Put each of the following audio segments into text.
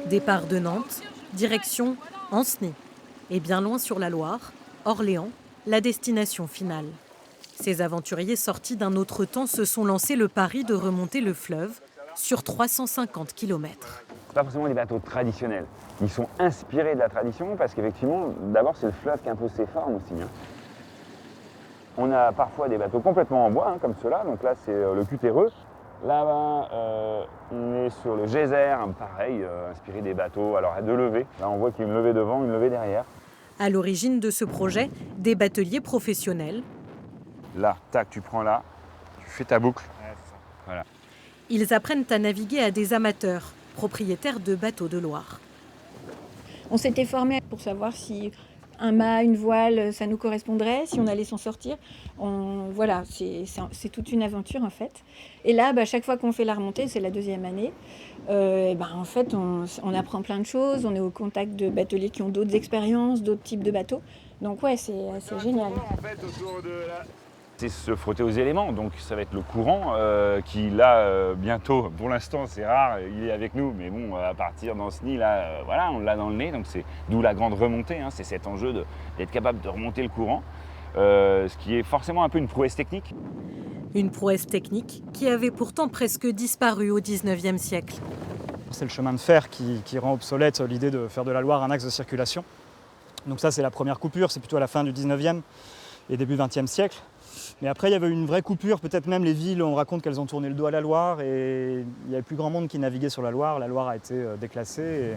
Départ de Nantes, direction Ancenis. Et bien loin sur la Loire, Orléans, la destination finale. Ces aventuriers sortis d'un autre temps se sont lancés le pari de remonter le fleuve sur 350 km. Pas forcément des bateaux traditionnels. Ils sont inspirés de la tradition parce qu'effectivement, d'abord c'est le fleuve qui impose ses formes aussi. On a parfois des bateaux complètement en bois, comme ceux-là, donc là c'est le cutéreux. Là-bas, on est sur le geyser, pareil, inspiré des bateaux, alors à deux levées. Là on voit qu'il y a une levée devant, une levée derrière. À l'origine de ce projet, des bateliers professionnels. Là, tac, tu prends là, tu fais ta boucle. Voilà. Ils apprennent à naviguer à des amateurs, propriétaires de bateaux de Loire. On s'était formé pour savoir si un mât, une voile, ça nous correspondrait, si on allait s'en sortir. Voilà, c'est toute une aventure en fait. Et là, chaque fois qu'on fait la remontée, c'est la deuxième année, en fait, on apprend plein de choses. On est au contact de bateliers qui ont d'autres expériences, d'autres types de bateaux. Donc ouais, c'est génial. C'est se frotter aux éléments, donc ça va être le courant qui là, bientôt, pour l'instant c'est rare, il est avec nous, mais bon, à partir d'Ancenis, là, voilà, on l'a dans le nez, donc c'est d'où la grande remontée, c'est cet enjeu d'être capable de remonter le courant, ce qui est forcément un peu une prouesse technique. Une prouesse technique qui avait pourtant presque disparu au XIXe siècle. C'est le chemin de fer qui rend obsolète l'idée de faire de la Loire un axe de circulation. Donc ça c'est la première coupure, c'est plutôt à la fin du XIXe et début XXe siècle. Mais après, il y avait une vraie coupure, peut-être même les villes, on raconte qu'elles ont tourné le dos à la Loire et il n'y avait plus grand monde qui naviguait sur la Loire a été déclassée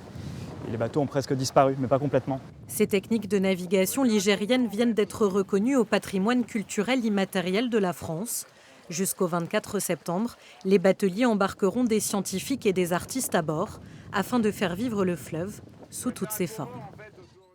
et les bateaux ont presque disparu, mais pas complètement. Ces techniques de navigation ligériennes viennent d'être reconnues au patrimoine culturel immatériel de la France. Jusqu'au 24 septembre, les bateliers embarqueront des scientifiques et des artistes à bord afin de faire vivre le fleuve sous toutes ses formes.